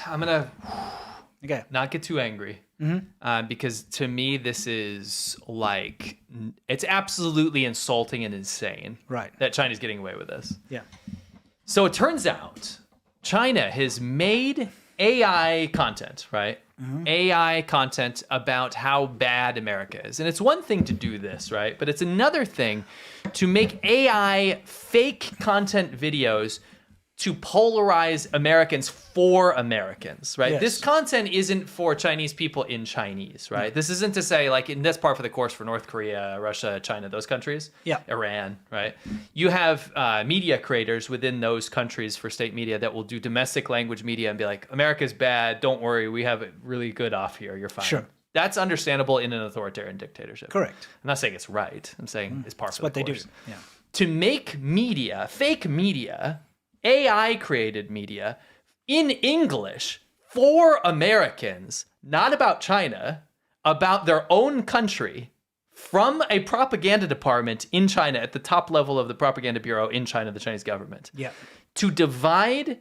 I'm going to not get too angry. Because to me, this is like, it's absolutely insulting and insane that China's getting away with this. Yeah. So it turns out China has made AI content, right? AI content about how bad America is. And it's one thing to do this, right? But it's another thing to make AI fake content videos to polarize Americans for Americans, right? Yes. This content isn't for Chinese people in Chinese, right? This isn't to say, like, in this part for the course for North Korea, Russia, China, those countries, Iran, right? You have media creators within those countries for state media that will do domestic language media and be like, America's bad, don't worry, we have it really good off here, you're fine. Sure. That's understandable in an authoritarian dictatorship. Correct. I'm not saying it's right. I'm saying it's part of what the they course. do. Yeah. To make media, fake media, AI-created media in English for Americans, not about China, about their own country, from a propaganda department in China at the top level of the propaganda bureau in China, the Chinese government. Yeah. To divide,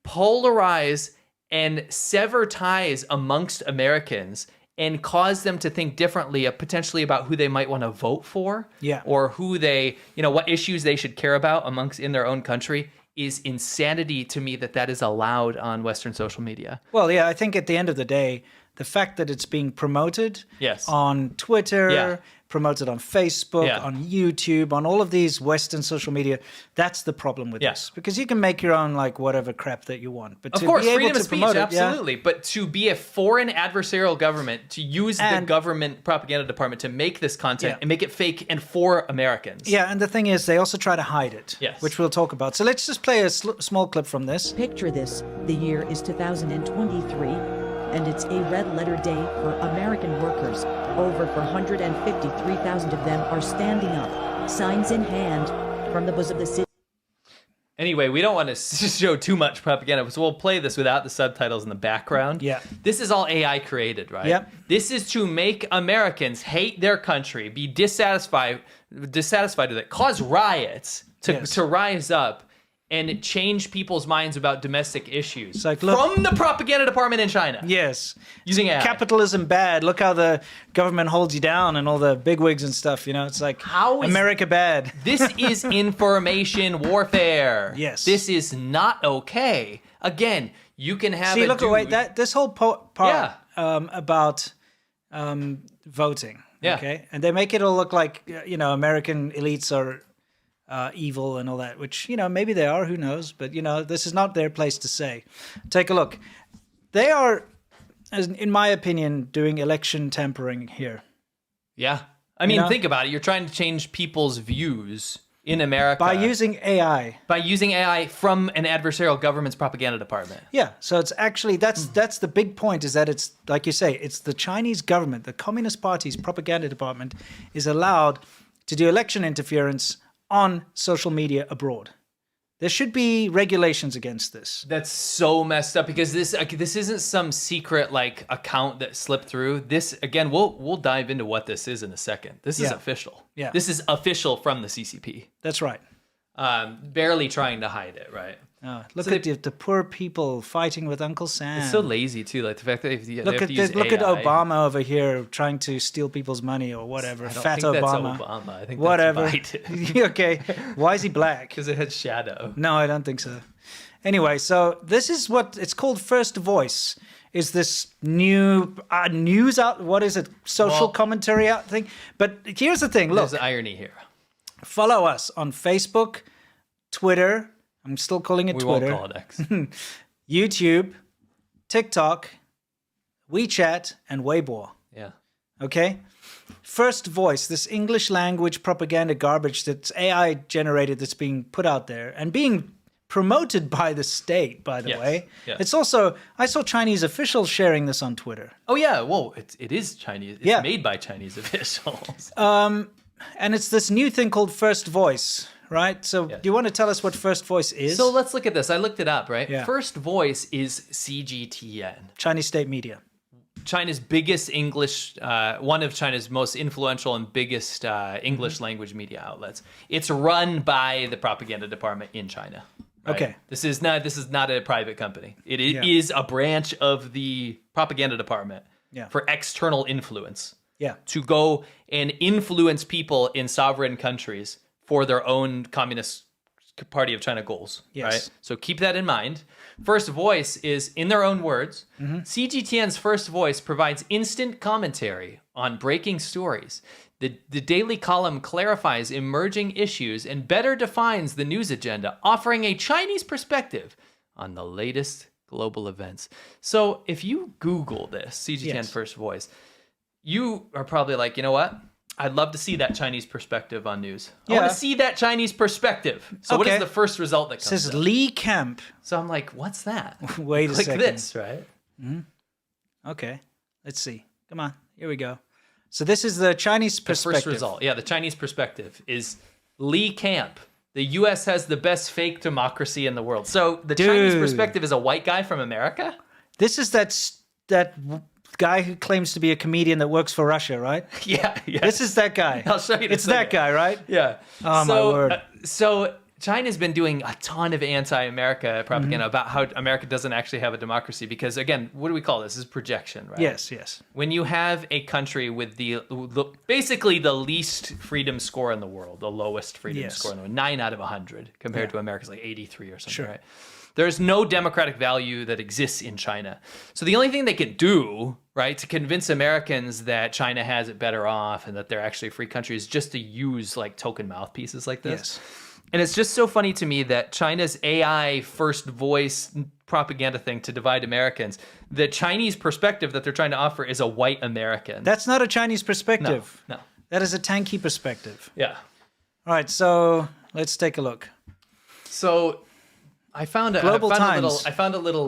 polarize, and sever ties amongst Americans and cause them to think differently potentially about who they might want to vote for, or who they, what issues they should care about in their own country, is insanity to me that is allowed on Western social media. Well, yeah, I think at the end of the day, the fact that it's being promoted on Twitter, promoted on Facebook, on YouTube, on all of these Western social media, that's the problem with this. Because you can make your own, like, whatever crap that you want. But of course, freedom of speech, absolutely. But to be a foreign adversarial government, to use the government propaganda department to make this content and make it fake and for Americans. Yeah, and the thing is, they also try to hide it, which we'll talk about. So let's just play a small clip from this. Picture this. The year is 2023. And it's a red-letter day for American workers. Over 453,000 of them are standing up, signs in hand, from the buzz of the city. Anyway, we don't want to show too much propaganda, so we'll play this without the subtitles in the background. Yeah. This is all AI created, right? Yep. This is to make Americans hate their country, be dissatisfied with it, cause riots to rise up, and change people's minds about domestic issues like, look, from the propaganda department in China. Yes. Using AI. Capitalism bad. Look how the government holds you down and all the bigwigs and stuff. It's like, America bad. This is information warfare. Yes. This is not okay. Again, you can have this whole part about voting. Yeah. Okay. And they make it all look like, American elites are evil and all that, which, maybe they are, who knows? But, this is not their place to say. Take a look. They are, in my opinion, doing election tampering here. Yeah. I mean, think about it. You're trying to change people's views in America. By using AI. By using AI from an adversarial government's propaganda department. Yeah. So it's actually, that's the big point, is that it's, like you say, it's the Chinese government, the Communist Party's propaganda department is allowed to do election interference on social media abroad. There should be regulations against this. That's so messed up, because this isn't some secret account that slipped through. This, again, we'll dive into what this is in a second. This is official. Yeah. This is official from the CCP. That's right. Barely trying to hide it, right? Look at the poor people fighting with Uncle Sam. It's so lazy too, like the fact that they look have to use look AI. at Obama over here trying to steal people's money or whatever. I don't Fat think Obama. That's Obama. I think whatever. that's Biden. Okay, why is he black? Because it had shadow. No, I don't think so. Anyway, so this is what it's called. First Voice is this new news out. What is it? Social commentary out thing. But here's the thing. Look, there's irony here. Follow us on Facebook, Twitter. I'm still calling it Twitter. We won't call it X. YouTube, TikTok, WeChat, and Weibo. Yeah. Okay? First Voice, this English language propaganda garbage that's AI generated, that's being put out there and being promoted by the state, by the way. Yes. It's also, I saw Chinese officials sharing this on Twitter. Oh, yeah. Whoa, it is Chinese. It's made by Chinese officials. And it's this new thing called First Voice, right? So do you want to tell us what First Voice is? So let's look at this. I looked it up, right? Yeah. First Voice is CGTN. Chinese state media. China's biggest English, one of China's most influential and biggest English language media outlets. It's run by the propaganda department in China. Right? Okay. This is not a private company. It Yeah. is a branch of the propaganda department Yeah. for external influence. Yeah. To go and influence people in sovereign countries for their own Communist Party of China goals. Yes. Right? So keep that in mind. First Voice is, in their own words, CGTN's First Voice provides instant commentary on breaking stories. The daily column clarifies emerging issues and better defines the news agenda, offering a Chinese perspective on the latest global events. So if you Google this, CGTN Yes. First Voice, you are probably like, you know what? I'd love to see that Chinese perspective on news. I want Yeah. to see that Chinese perspective. So what Okay. is the first result that It comes says up? Lee Camp. So I'm like, what's that? Wait a Click second. this, right? Okay. Let's see. Come on. Here we go. So this is the Chinese The perspective. first result. Yeah, the Chinese perspective is Lee Camp. The U.S. has the best fake democracy in the world. So the Chinese Dude. perspective is a white guy from America? This is that guy who claims to be a comedian that works for Russia, right? Yeah. This is that guy. I'll show you in a It's that second. guy, right? Yeah. Oh, my word. So China's been doing a ton of anti-America propaganda about how America doesn't actually have a democracy because, again, what do we call this? This is projection, right? Yes, yes. When you have a country with basically the least freedom score in the world, the lowest freedom Yes. score in the world, 9 out of 100, compared to America's like 83 or something, Sure. right? There's no democratic value that exists in China. So the only thing they can do, right, to convince Americans that China has it better off and that they're actually a free country is just to use like token mouthpieces like this. Yes. And it's just so funny to me that China's AI First Voice propaganda thing to divide Americans, the Chinese perspective that they're trying to offer is a white American. That's not a Chinese perspective. No. That is a tanky perspective. Yeah. All right, so let's take a look. So I found a Global Times. little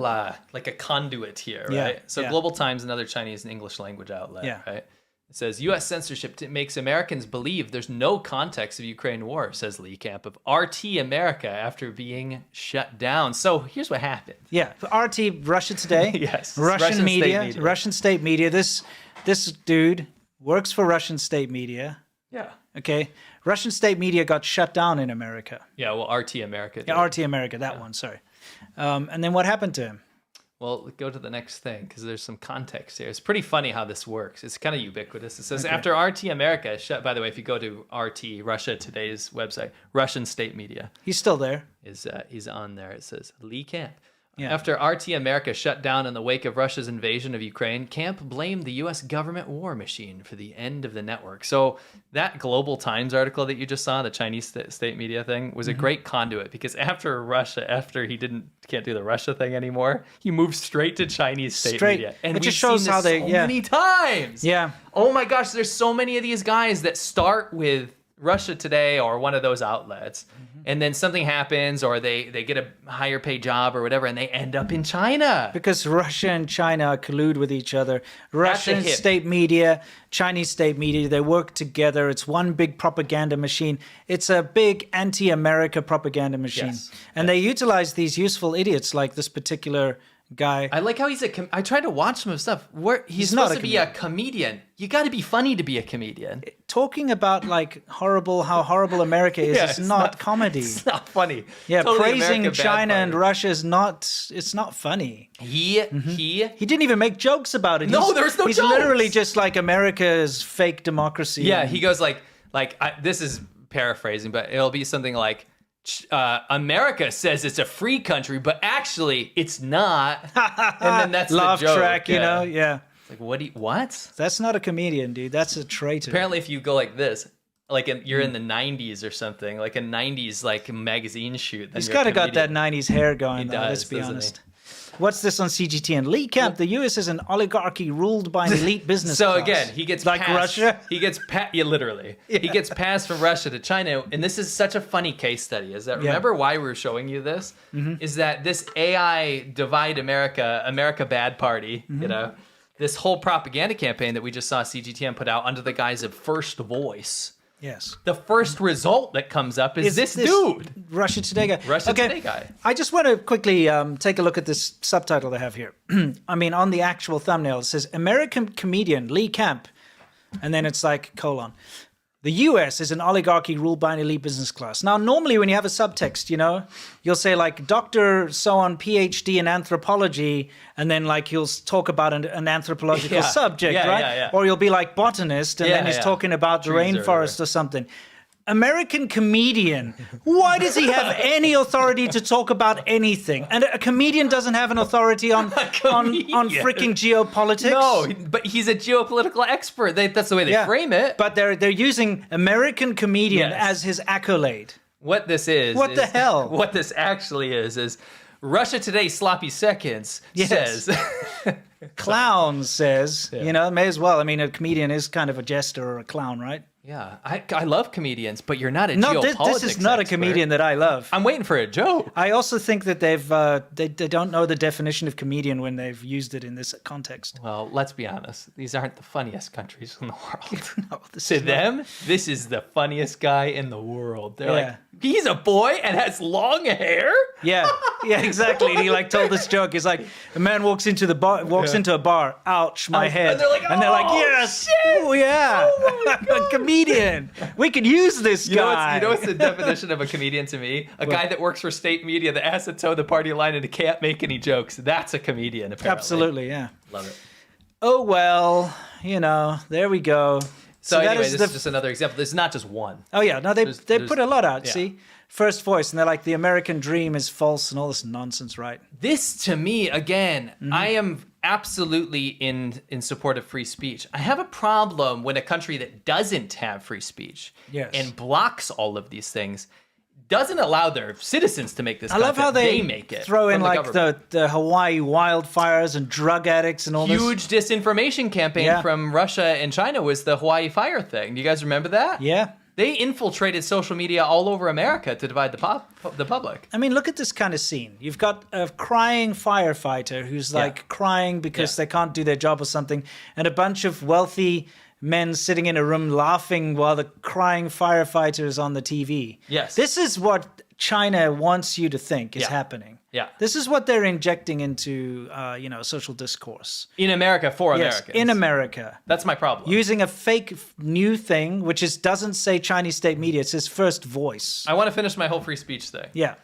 like a conduit here, Yeah, right? So yeah. Global Times, another Chinese and English language outlet, Yeah. right? It says U.S. censorship makes Americans believe there's no context of Ukraine war, says Lee Camp of RT America after being shut down. So here's what happened. Yeah, RT, Russia Today. Yes, Russian Russian state media, media. Russian state media. This dude works for Russian state media. Yeah. Okay, Russian state media got shut down in America. Yeah, well, RT America. Yeah, RT America, that one. Sorry. And then what happened to him? Well, go to the next thing because there's some context here. It's pretty funny how this works. It's kind of ubiquitous. It says after RT America shut. By the way, if you go to RT Russia Today's website, Russian state media He's still there. is on there. It says Lee Camp. Yeah. After RT America shut down in the wake of Russia's invasion of Ukraine, Camp blamed the U.S. government war machine for the end of the network. So that Global Times article that you just saw, the Chinese state media thing, was a great conduit because after he can't do the Russia thing anymore, he moved straight to Chinese state media. And It we've just shows seen how this they- so yeah. many times. Yeah. Oh my gosh, there's so many of these guys that start with Russia Today or one of those outlets, and then something happens or they get a higher paid job or whatever, and they end up in China. Because Russia and China collude with each other. Russian hip. state media, Chinese state media, they work together. It's one big propaganda machine. It's a big anti-America propaganda machine. Yes. And they utilize these useful idiots like this particular guy. I like how he's I tried to watch some of his stuff. Where he's not supposed a to be a comedian. You got to be funny to be a comedian. Talking about like how horrible America is, Yeah, it's it's not comedy. It's not funny. Yeah, Totally praising America bad China and party. Russia is it's not funny. He He didn't even make jokes about it. No, there was no He's jokes. literally just like America's fake democracy. Yeah, he goes like this is paraphrasing, but it'll be something like America says it's a free country, but actually it's not. And then that's laugh the joke. track, you know? Yeah. It's like what? That's not a comedian, dude. That's a traitor. Apparently, if you go like this, like you're in the '90s or something, like a '90s like magazine shoot, then He's you're a kind of got that comedian. 90s hair going, though, does, let's be doesn't honest. What's this on CGTN? Lee Camp, the U.S. is an oligarchy ruled by an elite business So class. again, he gets like passed, Russia. He gets literally. He gets passed from Russia to China, and this is such a funny case study. Is that remember why we were showing you this? Is that this AI divide America bad party? You know, this whole propaganda campaign that we just saw CGTN put out under the guise of First Voice. Yes. The first result that comes up is this dude. Russia Today guy. Russia Today guy. I just want to quickly take a look at this subtitle they have here. I mean, on the actual thumbnail, it says American comedian Lee Camp. And then it's like, colon. The US is an oligarchy ruled by an elite business class. Now, normally when you have a subtext, you'll say like Dr. So-on PhD in anthropology, and then like he'll talk about an anthropological subject, right? Yeah. Or you'll be like botanist, and then he's talking about the Trees rainforest or something. American comedian. Why does he have any authority to talk about anything? And a comedian doesn't have an authority on freaking geopolitics. No, but he's a geopolitical expert. That's the way they frame it. But they're using American comedian as his accolade. What this is. What the hell? What this actually is Russia Today Sloppy Seconds says. Clown says, may as well. I mean, a comedian is kind of a jester or a clown, right? Yeah, I love comedians, but you're not a geopolitics this is not expert. a comedian that I love. I'm waiting for a joke. I also think that they don't know the definition of comedian when they've used it in this context. Well, let's be honest. These aren't the funniest countries in the world. No, To them, this is the funniest guy in the world. They're like, he's a boy and has long hair? Yeah, exactly. And he like told this joke. He's like, a man walks into a bar. Ouch, my head. And they're like, yes, shit! oh yeah, a comedian. We could use this guy. You know what's the definition of a comedian to me? A guy that works for state media that has to toe the party line and can't make any jokes. That's a comedian, apparently. Absolutely, yeah. Love it. Oh well, there we go. So anyway, this is just another example. This is not just one. Oh yeah, no, they put a lot out. Yeah. See, first voice, and they're like the American dream is false and all this nonsense, right? This to me, again, I am absolutely in support of free speech. I have a problem when a country that doesn't have free speech and blocks all of these things doesn't allow their citizens to make this content. I love how they make it throw in like government. the Hawaii wildfires and drug addicts and all this. Huge disinformation campaign from Russia and China was the Hawaii fire thing. Do you guys remember that? Yeah. They infiltrated social media all over America to divide the public. I mean, look at this kind of scene. You've got a crying firefighter who's like crying because they can't do their job or something, and a bunch of wealthy men sitting in a room laughing while the crying firefighter is on the TV. Yes. This is what China wants you to think is happening. Yeah. This is what they're injecting into, social discourse. In America, for Americans. In America. That's my problem. Using a fake new thing, which doesn't say Chinese state media, it says First Voice. I want to finish my whole free speech thing. Yeah.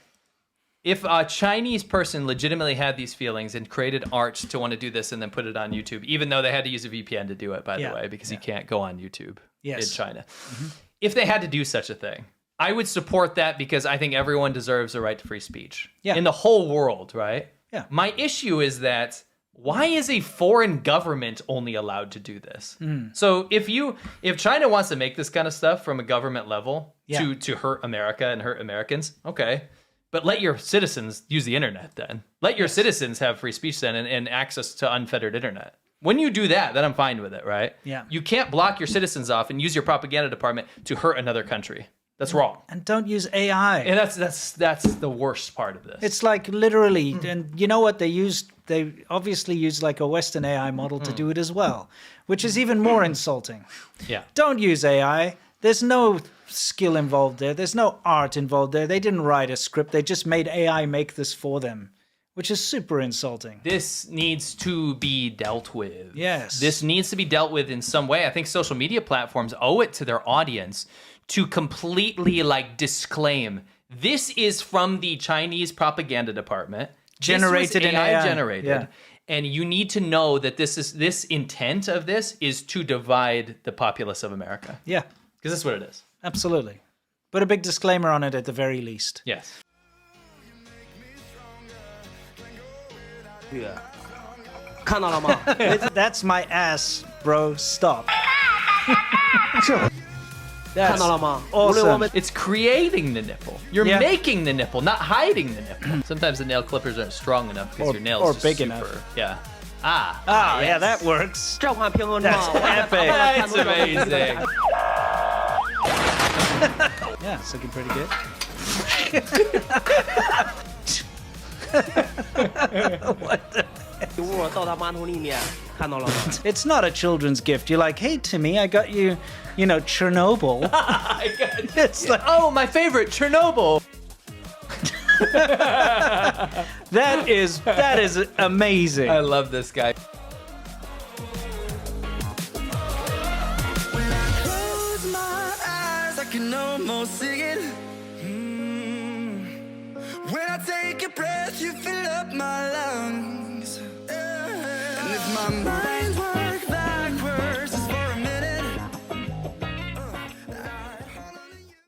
If a Chinese person legitimately had these feelings and created art to want to do this and then put it on YouTube, even though they had to use a VPN to do it, by the way, because you can't go on YouTube in China. Mm-hmm. If they had to do such a thing, I would support that because I think everyone deserves a right to free speech in the whole world, right? Yeah. My issue is that why is a foreign government only allowed to do this? So if China wants to make this kind of stuff from a government level to hurt America and hurt Americans, okay. But let your citizens use the internet then. Let your citizens have free speech then and access to unfettered internet. When you do that, then I'm fine with it, right? Yeah. You can't block your citizens off and use your propaganda department to hurt another country. That's wrong. And don't use AI. And that's the worst part of this. It's like literally, and you know what they used? They obviously used like a Western AI model to do it as well, which is even more insulting. Yeah. Don't use AI. There's no skill involved there. There's no art involved there. They didn't write a script. They just made AI make this for them, which is super insulting. This needs to be dealt with. Yes. This needs to be dealt with in some way. I think social media platforms owe it to their audience to completely disclaim this is from the Chinese propaganda department. Generated this was in AI. generated. Yeah. And you need to know that this intent of this is to divide the populace of America. Yeah. Because that's what it is. Absolutely. Put a big disclaimer on it at the very least. Yes. Yeah. 看到了吗？ That's my ass, bro. Stop. 看到了吗？ Awesome. It's creating the nipple. You're making the nipple, not hiding the nipple. Sometimes the nail clippers aren't strong enough because your nails or are just big super, enough. Yeah. Ah, yeah, that works. 这款平衡 That's epic. That's amazing. Yeah, it's looking pretty good. What the? 我到他马桶里面看到了吗？ It's not a children's gift. You're like, hey, Timmy, I got you, Chernobyl. It's like, Oh, my favorite, Chernobyl. that is amazing. I love this guy. Close my eyes. more singing. When I take a breath, you fill up my lungs. And if my mind